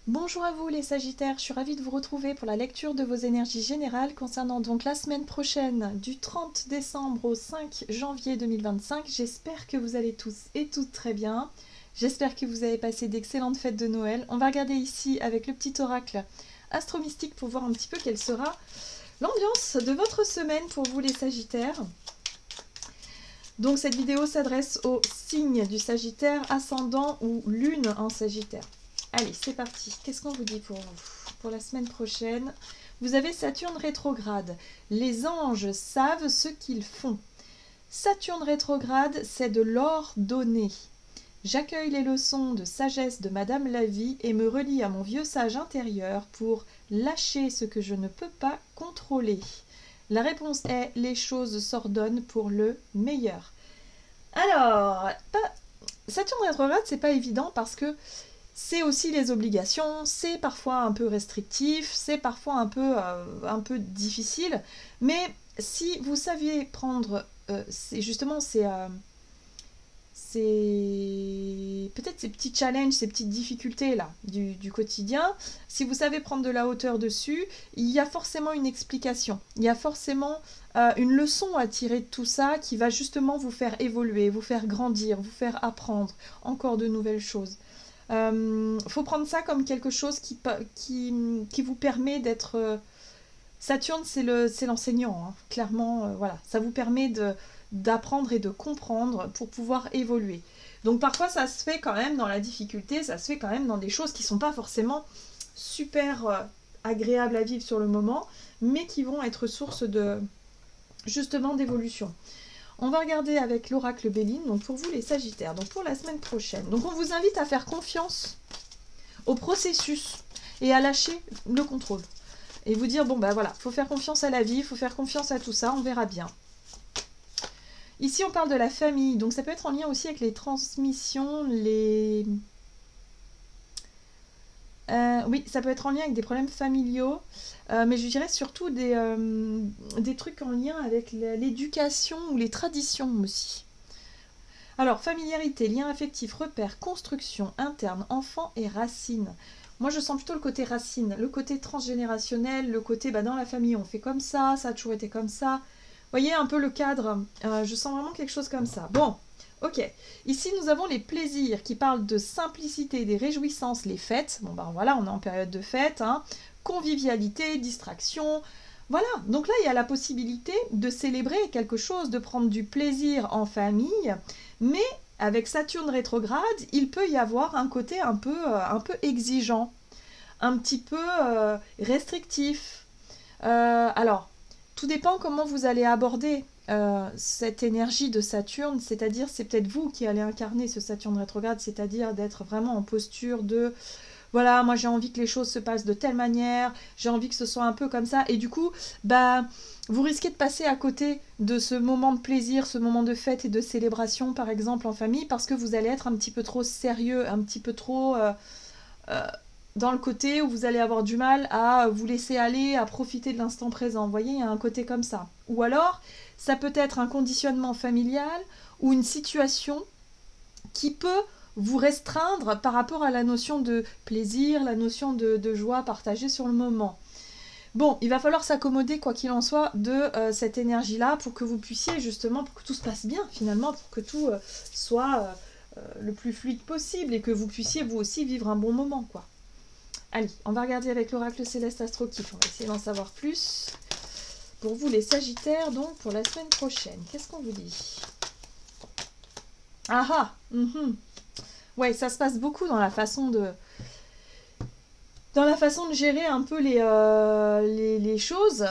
Bonjour à vous les Sagittaires, je suis ravie de vous retrouver pour la lecture de vos énergies générales concernant donc la semaine prochaine du 30 décembre au 5 janvier 2025. J'espère que vous allez tous et toutes très bien. J'espère que vous avez passé d'excellentes fêtes de Noël. On va regarder ici avec le petit oracle astro-mystique pour voir un petit peu quelle sera l'ambiance de votre semaine pour vous les Sagittaires. Donc cette vidéo s'adresse au signe du Sagittaire, ascendant ou lune en Sagittaire. Allez, c'est parti. Qu'est-ce qu'on vous dit pour vous? Pour la semaine prochaine, vous avez Saturne rétrograde. Les anges savent ce qu'ils font. Saturne rétrograde, c'est de l'or donné. J'accueille les leçons de sagesse de Madame la Vie et me relie à mon vieux sage intérieur pour lâcher ce que je ne peux pas contrôler. La réponse est les choses s'ordonnent pour le meilleur. Alors, Saturne rétrograde, c'est pas évident parce que c'est aussi les obligations, c'est parfois un peu restrictif, c'est parfois un peu difficile, mais si vous saviez prendre, c'est peut-être ces petits challenges, ces petites difficultés là du quotidien, si vous savez prendre de la hauteur dessus, il y a forcément une explication, il y a forcément une leçon à tirer de tout ça qui va justement vous faire évoluer, vous faire grandir, vous faire apprendre encore de nouvelles choses. Faut prendre ça comme quelque chose qui vous permet d'être... Saturne, c'est l'enseignant, hein. Clairement, voilà. Ça vous permet d'apprendre et de comprendre pour pouvoir évoluer. Donc parfois, ça se fait quand même dans la difficulté, ça se fait quand même dans des choses qui ne sont pas forcément super agréables à vivre sur le moment, mais qui vont être source justement d'évolution. On va regarder avec l'oracle Béline, donc pour vous les Sagittaires, donc pour la semaine prochaine. Donc on vous invite à faire confiance au processus et à lâcher le contrôle. Et vous dire, bon ben voilà, faut faire confiance à la vie, il faut faire confiance à tout ça, on verra bien. Ici on parle de la famille, donc ça peut être en lien aussi avec les transmissions, oui, ça peut être en lien avec des problèmes familiaux, mais je dirais surtout des trucs en lien avec l'éducation ou les traditions aussi. Alors, familiarité, lien affectif, repère, construction, interne, enfant et racine. Moi, je sens plutôt le côté racine, le côté transgénérationnel, le côté dans la famille, on fait comme ça a toujours été comme ça. Vous voyez un peu le cadre, je sens vraiment quelque chose comme ça. Bon, ok. Ici, nous avons les plaisirs qui parlent de simplicité, des réjouissances, les fêtes. Bon, ben voilà, on est en période de fête, hein. Convivialité, distraction. Voilà, donc là, il y a la possibilité de célébrer quelque chose, de prendre du plaisir en famille, mais avec Saturne rétrograde, il peut y avoir un côté un peu exigeant, un petit peu restrictif. Alors, tout dépend comment vous allez aborder cette énergie de Saturne, c'est-à-dire c'est peut-être vous qui allez incarner ce Saturne rétrograde, c'est-à-dire d'être vraiment en posture de voilà, moi j'ai envie que les choses se passent de telle manière, j'ai envie que ce soit un peu comme ça, et du coup, vous risquez de passer à côté de ce moment de plaisir, ce moment de fête et de célébration, par exemple en famille, parce que vous allez être un petit peu trop sérieux, un petit peu trop euh, dans le côté où vous allez avoir du mal à vous laisser aller, à profiter de l'instant présent. Vous voyez, il y a un côté comme ça. Ou alors, ça peut être un conditionnement familial ou une situation qui peut vous restreindre par rapport à la notion de plaisir, la notion de joie partagée sur le moment. Bon, il va falloir s'accommoder, quoi qu'il en soit, de cette énergie-là pour que vous puissiez justement, pour que tout se passe bien finalement, pour que tout soit le plus fluide possible et que vous puissiez vous aussi vivre un bon moment, quoi. Allez, on va regarder avec l'oracle céleste Astro-Kiff, on va essayer d'en savoir plus. Pour vous les Sagittaires, donc pour la semaine prochaine, qu'est-ce qu'on vous dit? Ah ah, ouais, ça se passe beaucoup dans la façon de gérer un peu les choses.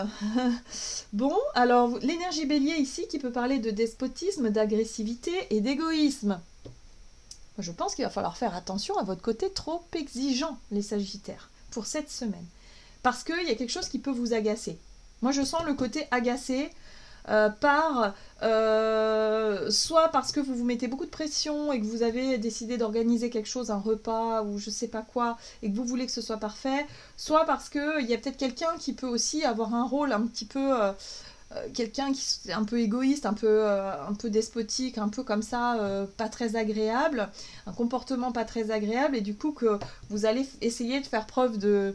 Bon, alors l'énergie bélier ici qui peut parler de despotisme, d'agressivité et d'égoïsme. Je pense qu'il va falloir faire attention à votre côté trop exigeant, les Sagittaires, pour cette semaine. Parce qu'il y a quelque chose qui peut vous agacer. Moi, je sens le côté agacé soit parce que vous vous mettez beaucoup de pression et que vous avez décidé d'organiser quelque chose, un repas ou je sais pas quoi, et que vous voulez que ce soit parfait, soit parce qu'il y a peut-être quelqu'un qui peut aussi avoir un rôle un petit peu quelqu'un qui est un peu égoïste, un peu despotique, un peu comme ça, pas très agréable, un comportement pas très agréable, et du coup que vous allez essayer de faire preuve de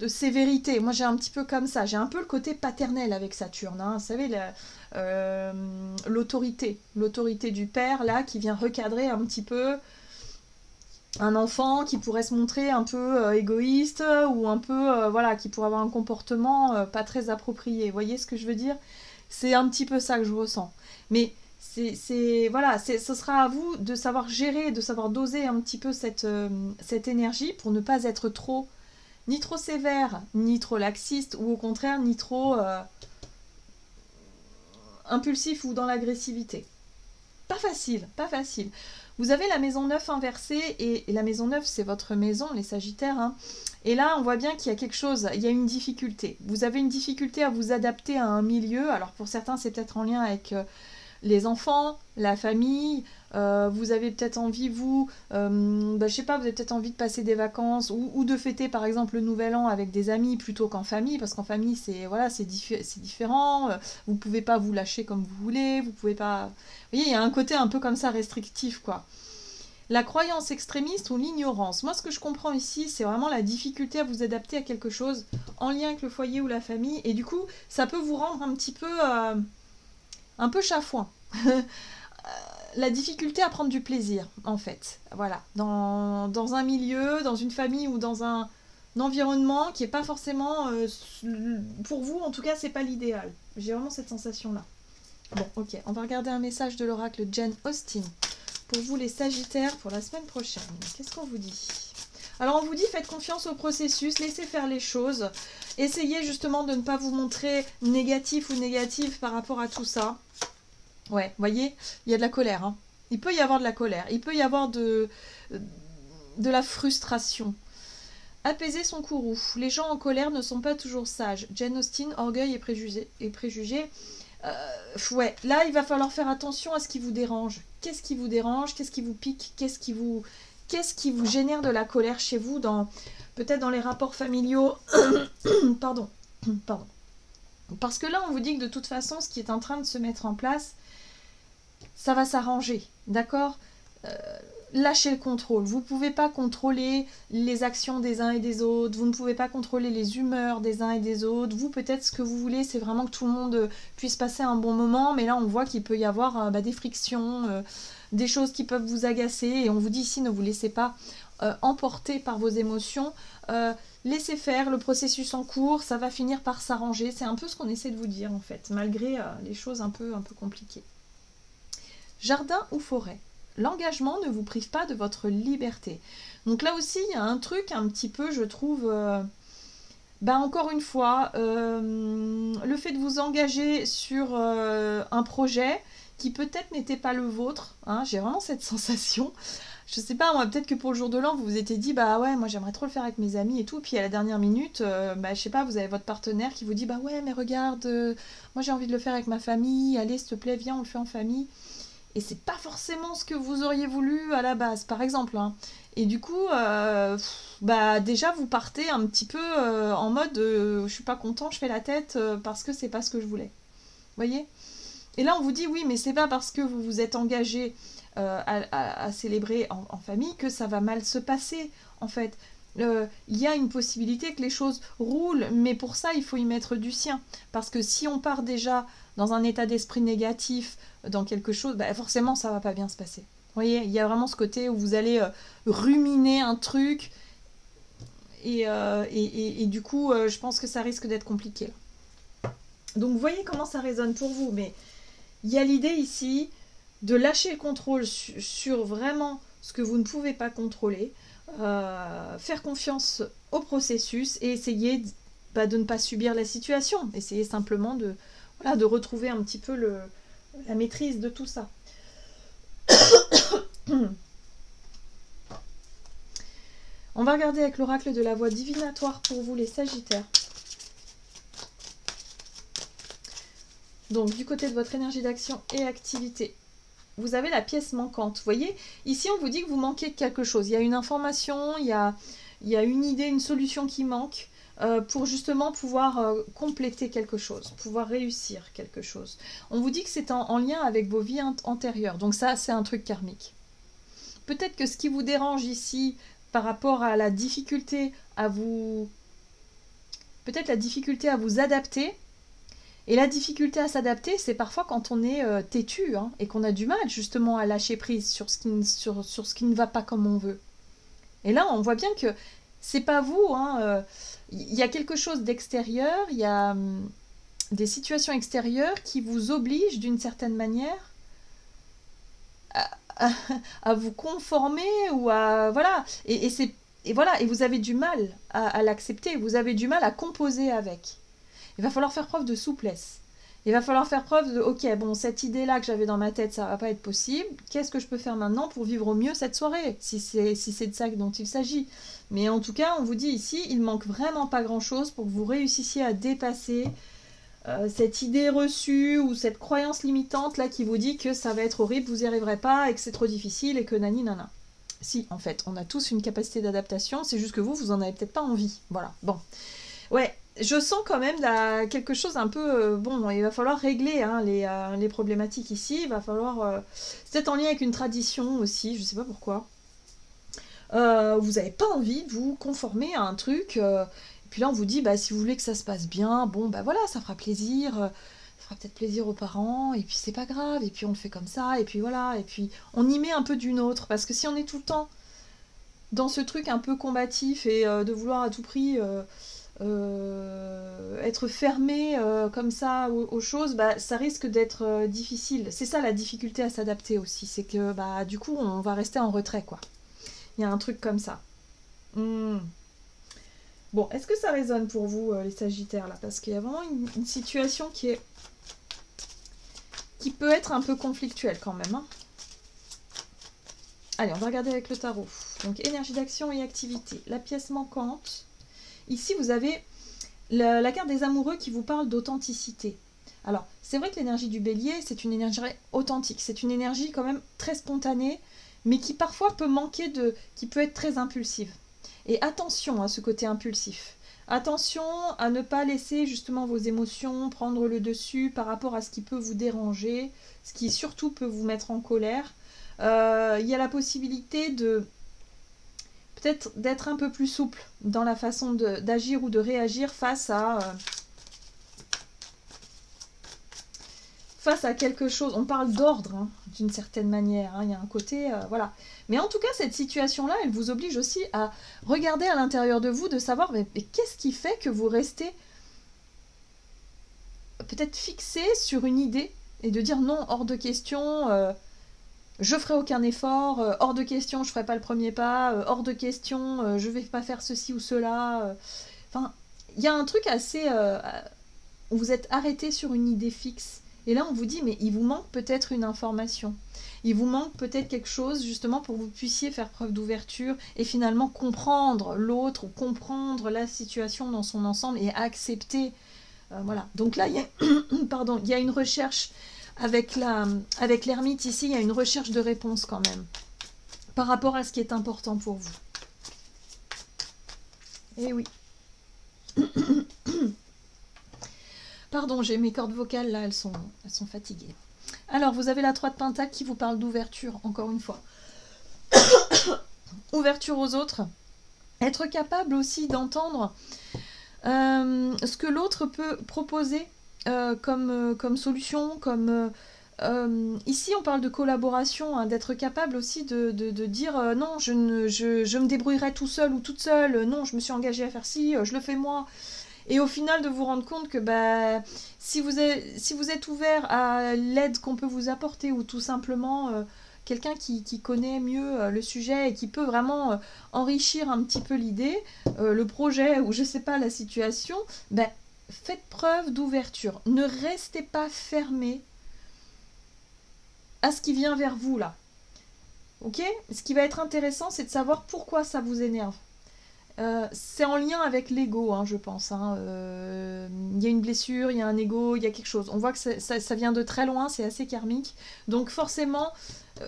sévérité. Moi j'ai un petit peu comme ça, j'ai un peu le côté paternel avec Saturne, hein. Vous savez, l'autorité du père là qui vient recadrer un petit peu un enfant qui pourrait se montrer un peu égoïste ou un peu voilà, qui pourrait avoir un comportement pas très approprié. Vous voyez ce que je veux dire? C'est un petit peu ça que je ressens. Mais voilà, ce sera à vous de savoir gérer, de savoir doser un petit peu cette énergie pour ne pas être ni trop sévère, ni trop laxiste, ou au contraire, ni trop impulsif ou dans l'agressivité. Pas facile, pas facile. Vous avez la maison 9 inversée, et la maison 9, c'est votre maison, les Sagittaires, hein. Et là, on voit bien qu'il y a quelque chose, il y a une difficulté. Vous avez une difficulté à vous adapter à un milieu. Alors pour certains, c'est peut-être en lien avec les enfants, la famille. Vous avez peut-être envie, vous, je sais pas, vous avez peut-être envie de passer des vacances ou de fêter par exemple le nouvel an avec des amis plutôt qu'en famille, parce qu'en famille, c'est voilà, c'est différent. Vous pouvez pas vous lâcher comme vous voulez, vous pouvez pas. Vous voyez, il y a un côté un peu comme ça restrictif, quoi. La croyance extrémiste ou l'ignorance. Moi, ce que je comprends ici, c'est vraiment la difficulté à vous adapter à quelque chose en lien avec le foyer ou la famille. Et du coup, ça peut vous rendre un peu chafouin. La difficulté à prendre du plaisir, en fait. Voilà. Dans un milieu, dans une famille ou dans un environnement qui n'est pas forcément... pour vous, en tout cas, c'est pas l'idéal. J'ai vraiment cette sensation-là. Bon, ok. On va regarder un message de l'oracle Jane Austen. Pour vous les Sagittaires, pour la semaine prochaine. Qu'est-ce qu'on vous dit? Alors on vous dit, faites confiance au processus, laissez faire les choses. Essayez justement de ne pas vous montrer négatif ou négative par rapport à tout ça. Ouais, voyez, il y a de la colère, hein. Il peut y avoir de la colère, il peut y avoir de la frustration. Apaiser son courroux. Les gens en colère ne sont pas toujours sages. Jane Austen, orgueil et préjugés. Ouais, là il va falloir faire attention à ce qui vous dérange. Qu'est-ce qui vous dérange? Qu'est-ce qui vous pique? Qu'est-ce qui vous génère de la colère chez vous, peut-être dans les rapports familiaux? Pardon. Parce que là on vous dit que de toute façon ce qui est en train de se mettre en place, ça va s'arranger, d'accord? Lâchez le contrôle. Vous ne pouvez pas contrôler les actions des uns et des autres. Vous ne pouvez pas contrôler les humeurs des uns et des autres. Vous, peut-être, ce que vous voulez, c'est vraiment que tout le monde puisse passer un bon moment. Mais là, on voit qu'il peut y avoir des frictions, des choses qui peuvent vous agacer. Et on vous dit ici, ne vous laissez pas emporter par vos émotions. Laissez faire le processus en cours. Ça va finir par s'arranger. C'est un peu ce qu'on essaie de vous dire, en fait, malgré les choses un peu compliquées. Jardin ou forêt? L'engagement ne vous prive pas de votre liberté. Donc là aussi, il y a un truc un petit peu, je trouve, encore une fois, le fait de vous engager sur un projet qui peut-être n'était pas le vôtre, hein, j'ai vraiment cette sensation. Je sais pas, moi, peut-être que pour le jour de l'an, vous vous étiez dit, bah ouais, moi j'aimerais trop le faire avec mes amis et tout, puis à la dernière minute, je sais pas, vous avez votre partenaire qui vous dit, bah ouais, mais regarde, moi j'ai envie de le faire avec ma famille, allez, s'il te plaît, viens, on le fait en famille. Et c'est pas forcément ce que vous auriez voulu à la base, par exemple, hein. Et du coup, déjà vous partez un petit peu en mode je suis pas content, je fais la tête parce que c'est pas ce que je voulais. Vous voyez? Et là on vous dit oui, mais c'est pas parce que vous vous êtes engagé à célébrer en famille que ça va mal se passer, en fait. Il y a une possibilité que les choses roulent, mais pour ça il faut y mettre du sien. Parce que si on part déjà dans un état d'esprit négatif, dans quelque chose, forcément ça va pas bien se passer. Vous voyez, il y a vraiment ce côté où vous allez ruminer un truc et du coup je pense que ça risque d'être compliqué là. Donc vous voyez comment ça résonne pour vous, mais il y a l'idée ici de lâcher le contrôle sur vraiment ce que vous ne pouvez pas contrôler, faire confiance au processus et essayer de ne pas subir la situation, essayer simplement de retrouver un petit peu la maîtrise de tout ça. On va regarder avec l'oracle de la voie divinatoire pour vous les Sagittaires. Donc du côté de votre énergie d'action et activité, vous avez la pièce manquante. Vous voyez, ici on vous dit que vous manquez de quelque chose. Il y a une information, il y a une idée, une solution qui manque. pour justement pouvoir compléter quelque chose, pouvoir réussir quelque chose. On vous dit que c'est en lien avec vos vies antérieures, donc ça c'est un truc karmique. Peut-être que ce qui vous dérange ici par rapport à la difficulté à vous... Peut-être la difficulté à vous adapter. Et la difficulté à s'adapter, c'est parfois quand on est têtu hein, et qu'on a du mal justement à lâcher prise sur ce qui ne va pas comme on veut. Et là, on voit bien que c'est pas vous. Hein, y a quelque chose d'extérieur, il y a des situations extérieures qui vous obligent d'une certaine manière à vous conformer ou à... Voilà. Et voilà, et vous avez du mal à l'accepter, vous avez du mal à composer avec. Il va falloir faire preuve de souplesse. Il va falloir faire preuve de, ok, bon, cette idée-là que j'avais dans ma tête, ça va pas être possible. Qu'est-ce que je peux faire maintenant pour vivre au mieux cette soirée, si c'est de ça dont il s'agit. Mais en tout cas, on vous dit ici, il manque vraiment pas grand-chose pour que vous réussissiez à dépasser cette idée reçue ou cette croyance limitante là qui vous dit que ça va être horrible, vous n'y arriverez pas et que c'est trop difficile et que nani nana. Si, en fait, on a tous une capacité d'adaptation, c'est juste que vous en avez peut-être pas envie. Voilà, bon. Ouais, je sens quand même quelque chose un peu... bon, il va falloir régler hein, les problématiques ici, il va falloir... c'est peut-être en lien avec une tradition aussi, je sais pas pourquoi. Vous n'avez pas envie de vous conformer à un truc... et puis là, on vous dit, bah, si vous voulez que ça se passe bien, bon, bah voilà, ça fera plaisir... ça fera peut-être plaisir aux parents, et puis c'est pas grave, et puis on le fait comme ça, et puis voilà, et puis on y met un peu d'une autre, parce que si on est tout le temps dans ce truc un peu combatif et de vouloir à tout prix être fermé comme ça aux choses, bah, ça risque d'être difficile. C'est ça la difficulté à s'adapter aussi, c'est que bah, du coup on va rester en retrait quoi. Il y a un truc comme ça. Bon, est-ce que ça résonne pour vous les Sagittaires là? Parce qu'il y a vraiment une situation qui peut être un peu conflictuelle quand même. Hein. Allez, on va regarder avec le tarot. Donc énergie d'action et activité. La pièce manquante. Ici, vous avez la carte des amoureux qui vous parle d'authenticité. Alors, c'est vrai que l'énergie du bélier, c'est une énergie authentique. C'est une énergie quand même très spontanée, mais qui parfois peut manquer qui peut être très impulsive. Et attention à ce côté impulsif. Attention à ne pas laisser justement vos émotions prendre le dessus par rapport à ce qui peut vous déranger, ce qui surtout peut vous mettre en colère. Il y a la possibilité peut-être d'être un peu plus souple dans la façon d'agir ou de réagir face à quelque chose. On parle d'ordre hein, d'une certaine manière. Hein. Il y a un côté... voilà. Mais en tout cas, cette situation-là, elle vous oblige aussi à regarder à l'intérieur de vous, de savoir mais qu'est-ce qui fait que vous restez peut-être fixé sur une idée et de dire non, hors de question... je ferai aucun effort, hors de question, je ferai pas le premier pas, hors de question, je vais pas faire ceci ou cela. Enfin, il y a un truc assez... vous êtes arrêté sur une idée fixe. Et là, on vous dit, mais il vous manque peut-être une information. Il vous manque peut-être quelque chose, justement, pour que vous puissiez faire preuve d'ouverture et finalement comprendre l'autre ou comprendre la situation dans son ensemble et accepter. Voilà. Donc là, il y a, pardon, il y a une recherche... Avec l'ermite ici, il y a une recherche de réponse quand même, par rapport à ce qui est important pour vous. Eh oui. Pardon, j'ai mes cordes vocales là, elles sont fatiguées. Alors, vous avez la 3 de Pentacle qui vous parle d'ouverture, encore une fois. Ouverture aux autres. Être capable aussi d'entendre ce que l'autre peut proposer. Comme solution, ici on parle de collaboration, hein, d'être capable aussi de dire non, je me débrouillerai tout seul ou toute seule, non, je me suis engagée à faire ci, je le fais moi. Et au final de vous rendre compte que bah, si vous êtes ouvert à l'aide qu'on peut vous apporter ou tout simplement quelqu'un qui connaît mieux le sujet et qui peut vraiment enrichir un petit peu l'idée, le projet ou je sais pas la situation, bah, faites preuve d'ouverture. Ne restez pas fermé à ce qui vient vers vous, là. Ok? Ce qui va être intéressant, c'est de savoir pourquoi ça vous énerve. C'est en lien avec l'ego, hein, je pense. Hein. Y a une blessure, il y a un ego, il y a quelque chose. On voit que ça vient de très loin, c'est assez karmique. Donc forcément,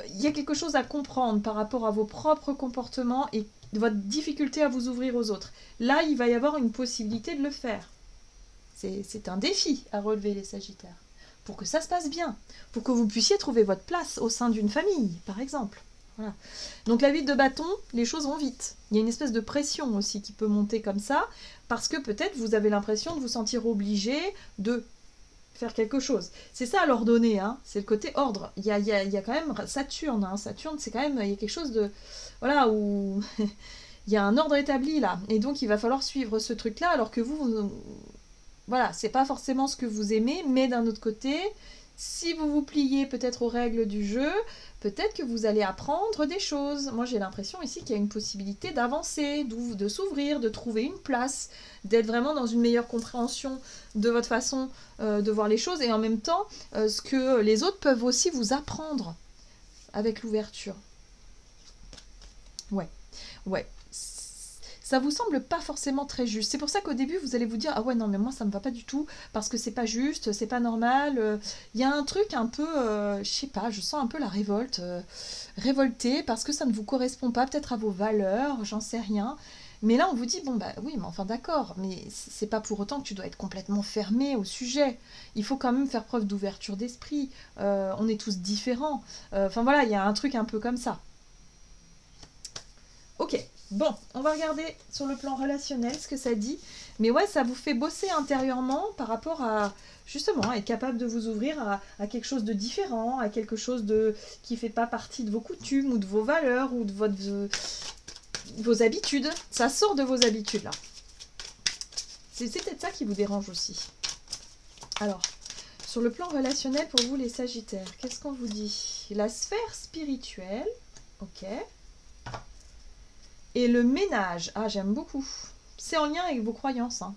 il y a quelque chose à comprendre par rapport à vos propres comportements et votre difficulté à vous ouvrir aux autres. Là, il va y avoir une possibilité de le faire. C'est un défi à relever, les Sagittaires, pour que ça se passe bien, pour que vous puissiez trouver votre place au sein d'une famille, par exemple. Voilà. Donc la 8 de bâton, les choses vont vite. Il y a une espèce de pression aussi qui peut monter comme ça, parce que peut-être vous avez l'impression de vous sentir obligé de faire quelque chose. C'est ça l'ordonnée, hein, c'est le côté ordre. Il y a quand même Saturne, hein. Saturne, c'est quand même, il y a quelque chose de... Voilà, où il y a un ordre établi là, et donc il va falloir suivre ce truc-là, alors que vous voilà, c'est pas forcément ce que vous aimez, mais d'un autre côté, si vous vous pliez peut-être aux règles du jeu, peut-être que vous allez apprendre des choses. Moi, j'ai l'impression ici qu'il y a une possibilité d'avancer, de s'ouvrir, de trouver une place, d'être vraiment dans une meilleure compréhension de votre façon de voir les choses, et en même temps, ce que les autres peuvent aussi vous apprendre avec l'ouverture. Ouais. Ça vous semble pas forcément très juste. C'est pour ça qu'au début, vous allez vous dire « Ah ouais, non, mais moi, ça me va pas du tout, parce que c'est pas juste, c'est pas normal. Il y a un truc un peu, je sais pas, je sens un peu la révolte, révolté, parce que ça ne vous correspond pas peut-être à vos valeurs, j'en sais rien. » Mais là, on vous dit « Bon, bah oui, mais enfin d'accord, mais c'est pas pour autant que tu dois être complètement fermé au sujet. Il faut quand même faire preuve d'ouverture d'esprit. On est tous différents. Enfin voilà, il y a un truc un peu comme ça. » Ok. Bon, on va regarder sur le plan relationnel ce que ça dit. Mais ouais, ça vous fait bosser intérieurement par rapport à, justement, être capable de vous ouvrir à quelque chose de différent, à quelque chose qui ne fait pas partie de vos coutumes ou de vos valeurs ou de vos habitudes. Ça sort de vos habitudes, là. C'est peut-être ça qui vous dérange aussi. Alors, sur le plan relationnel, pour vous, les Sagittaires, qu'est-ce qu'on vous dit? La sphère spirituelle, ok. Et le ménage, ah j'aime beaucoup. C'est en lien avec vos croyances. Hein.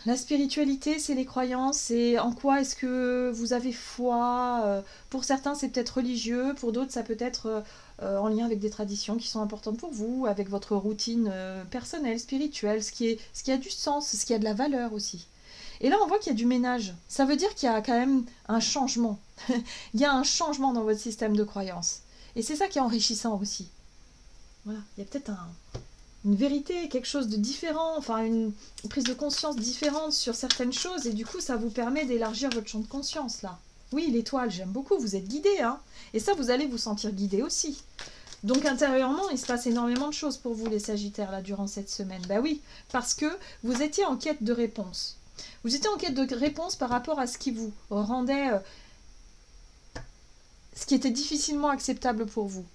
La spiritualité, c'est les croyances, c'est en quoi est-ce que vous avez foi. Pour certains, c'est peut-être religieux, pour d'autres, ça peut être en lien avec des traditions qui sont importantes pour vous, avec votre routine personnelle, spirituelle, ce qui a du sens, ce qui a de la valeur aussi. Et là, on voit qu'il y a du ménage. Ça veut dire qu'il y a quand même un changement. Il y a un changement dans votre système de croyances. Et c'est ça qui est enrichissant aussi. Voilà, il y a peut-être une vérité, quelque chose de différent, enfin une prise de conscience différente sur certaines choses, et du coup ça vous permet d'élargir votre champ de conscience là. Oui, l'étoile, j'aime beaucoup, vous êtes guidé, hein. Et ça, vous allez vous sentir guidé aussi. Donc intérieurement, il se passe énormément de choses pour vous les Sagittaires là durant cette semaine. Bah oui, parce que vous étiez en quête de réponse. Vous étiez en quête de réponse par rapport à ce qui vous rendait... ce qui était difficilement acceptable pour vous,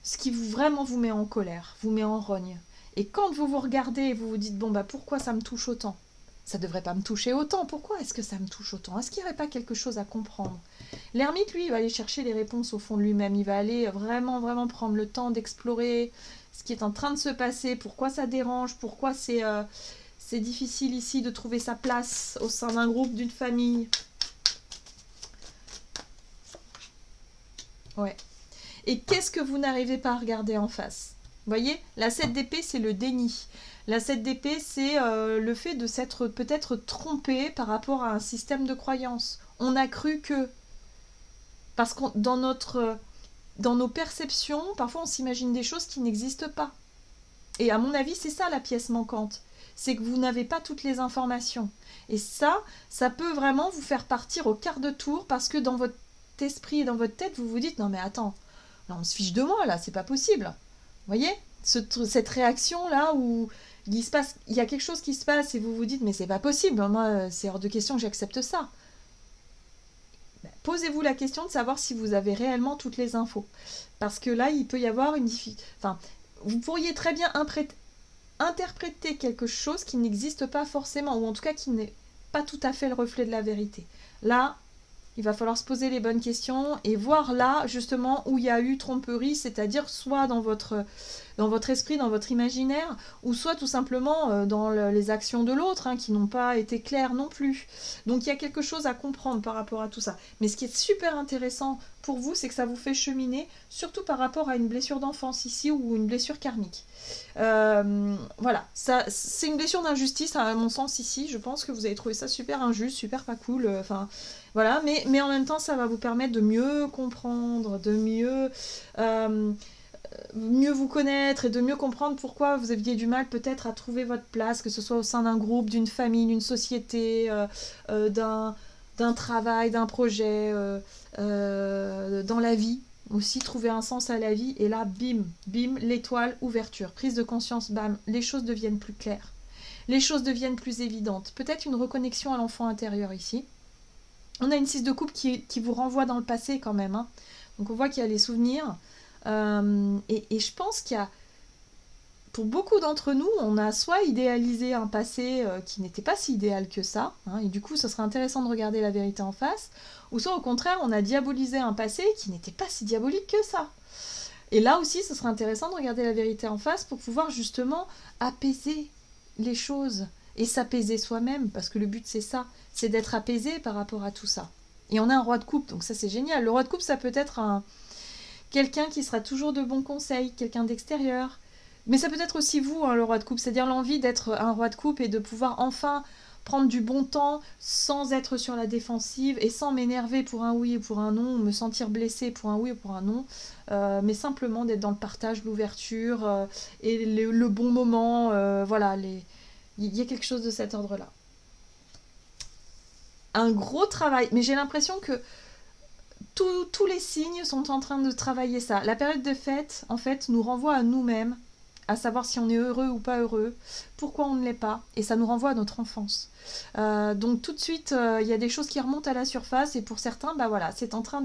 ce qui vraiment vous met en colère, vous met en rogne. Et quand vous vous regardez et vous vous dites « Bon, bah pourquoi ça me touche autant ? Ça ne devrait pas me toucher autant. Pourquoi est-ce que ça me touche autant ? Est-ce qu'il n'y aurait pas quelque chose à comprendre ?» L'ermite, lui, il va aller chercher les réponses au fond de lui-même. Il va aller vraiment, vraiment prendre le temps d'explorer ce qui est en train de se passer, pourquoi ça dérange, pourquoi c'est difficile ici de trouver sa place au sein d'un groupe, d'une famille. Ouais. Et qu'est-ce que vous n'arrivez pas à regarder en face? Vous voyez, la 7 d'épée, c'est le déni. La 7 d'épée, c'est le fait de s'être peut-être trompé par rapport à un système de croyance. On a cru que... Parce que dans nos perceptions, parfois on s'imagine des choses qui n'existent pas. Et à mon avis, c'est ça la pièce manquante. C'est que vous n'avez pas toutes les informations. Et ça peut vraiment vous faire partir au quart de tour parce que dans votre esprit et dans votre tête, vous vous dites « Non mais attends, là, on se fiche de moi, là, c'est pas possible. » Vous voyez, cette réaction-là où il y a quelque chose qui se passe et vous vous dites « Mais c'est pas possible, moi, c'est hors de question que j'accepte ça. » Posez-vous la question de savoir si vous avez réellement toutes les infos. Parce que là, il peut y avoir une difficulté. Enfin, vous pourriez très bien interpréter quelque chose qui n'existe pas forcément, ou en tout cas qui n'est pas tout à fait le reflet de la vérité. Là, il va falloir se poser les bonnes questions et voir là, justement, où il y a eu tromperie, c'est-à-dire soit dans votre esprit, dans votre imaginaire, ou soit tout simplement dans les actions de l'autre, hein, qui n'ont pas été claires non plus. Donc il y a quelque chose à comprendre par rapport à tout ça. Mais ce qui est super intéressant pour vous, c'est que ça vous fait cheminer, surtout par rapport à une blessure d'enfance ici, ou une blessure karmique. Voilà, c'est une blessure d'injustice, à mon sens, ici. Je pense que vous avez trouvé ça super injuste, super pas cool, enfin... Voilà, mais en même temps, ça va vous permettre de mieux comprendre, de mieux mieux vous connaître et de mieux comprendre pourquoi vous aviez du mal peut-être à trouver votre place, que ce soit au sein d'un groupe, d'une famille, d'une société, d'un travail, d'un projet, dans la vie. Aussi trouver un sens à la vie, et là, bim, bim, l'étoile, ouverture, prise de conscience, bam, les choses deviennent plus claires. Les choses deviennent plus évidentes. Peut-être une reconnexion à l'enfant intérieur ici. On a une 6 de coupe qui vous renvoie dans le passé quand même. Hein. Donc on voit qu'il y a les souvenirs. Et je pense qu'il y a, pour beaucoup d'entre nous, on a soit idéalisé un passé qui n'était pas si idéal que ça, hein, et du coup ce serait intéressant de regarder la vérité en face, ou soit au contraire on a diabolisé un passé qui n'était pas si diabolique que ça. Et là aussi ce serait intéressant de regarder la vérité en face pour pouvoir justement apaiser les choses et s'apaiser soi-même, parce que le but c'est ça, c'est d'être apaisé par rapport à tout ça. Et on a un roi de coupe, donc ça c'est génial. Le roi de coupe, ça peut être quelqu'un qui sera toujours de bons conseils, quelqu'un d'extérieur. Mais ça peut être aussi vous, hein, le roi de coupe, c'est-à-dire l'envie d'être un roi de coupe et de pouvoir enfin prendre du bon temps sans être sur la défensive et sans m'énerver pour un oui et pour un non, ou me sentir blessée pour un oui ou pour un non, mais simplement d'être dans le partage, l'ouverture et le bon moment, voilà, il y a quelque chose de cet ordre-là. Un gros travail, mais j'ai l'impression que tous les signes sont en train de travailler ça. La période de fête, en fait, nous renvoie à nous-mêmes, à savoir si on est heureux ou pas heureux, pourquoi on ne l'est pas, et ça nous renvoie à notre enfance. Donc tout de suite, il y a des choses qui remontent à la surface, et pour certains, bah voilà, c'est en train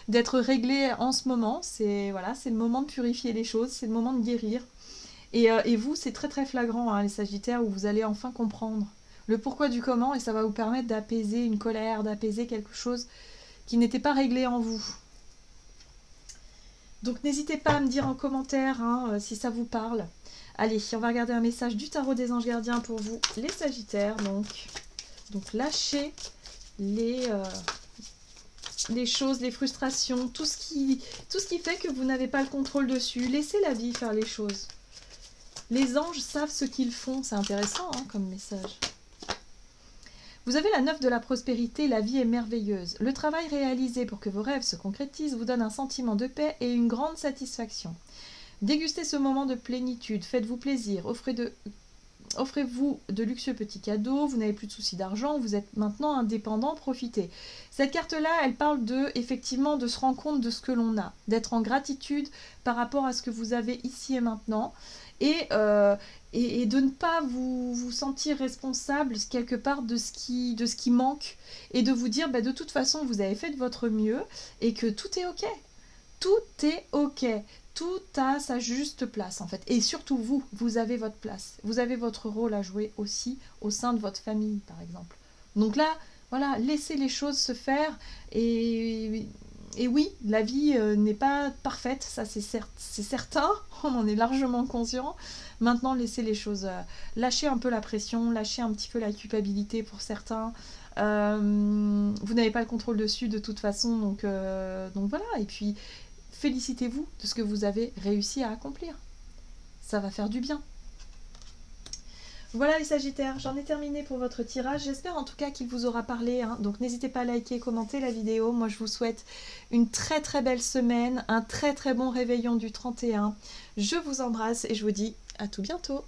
d'être réglé en ce moment. C'est voilà, c'est le moment de purifier les choses, c'est le moment de guérir. Et vous, c'est très très flagrant, hein, les Sagittaires, où vous allez enfin comprendre le pourquoi du comment, et ça va vous permettre d'apaiser une colère, d'apaiser quelque chose qui n'était pas réglé en vous. Donc n'hésitez pas à me dire en commentaire hein, si ça vous parle. Allez, on va regarder un message du tarot des anges gardiens pour vous, les Sagittaires. Donc lâchez les choses, les frustrations, tout ce qui fait que vous n'avez pas le contrôle dessus. Laissez la vie faire les choses. Les anges savent ce qu'ils font. C'est intéressant hein, comme message. Vous avez la 9 de la prospérité, la vie est merveilleuse. Le travail réalisé pour que vos rêves se concrétisent vous donne un sentiment de paix et une grande satisfaction. Dégustez ce moment de plénitude, faites-vous plaisir, offrez-vous de luxueux petits cadeaux, vous n'avez plus de soucis d'argent, vous êtes maintenant indépendant, profitez. Cette carte-là, elle parle effectivement de se rendre compte de ce que l'on a, d'être en gratitude par rapport à ce que vous avez ici et maintenant, et de ne pas vous sentir responsable quelque part de ce qui manque, et de vous dire bah, de toute façon vous avez fait de votre mieux et que tout est ok. Tout est ok. Tout a sa juste place en fait. Et surtout vous avez votre place. Vous avez votre rôle à jouer aussi au sein de votre famille par exemple. Donc là, voilà, laissez les choses se faire. Et oui, la vie n'est pas parfaite, ça c'est certain, on en est largement conscient. Maintenant, laissez les choses, lâchez un peu la pression, lâchez un petit peu la culpabilité pour certains. Vous n'avez pas le contrôle dessus de toute façon, donc voilà. Et puis, félicitez-vous de ce que vous avez réussi à accomplir. Ça va faire du bien. Voilà les Sagittaires, j'en ai terminé pour votre tirage. J'espère en tout cas qu'il vous aura parlé. Hein. Donc n'hésitez pas à liker, commenter la vidéo. Moi je vous souhaite une très très belle semaine, un très très bon réveillon du 31. Je vous embrasse et je vous dis à tout bientôt.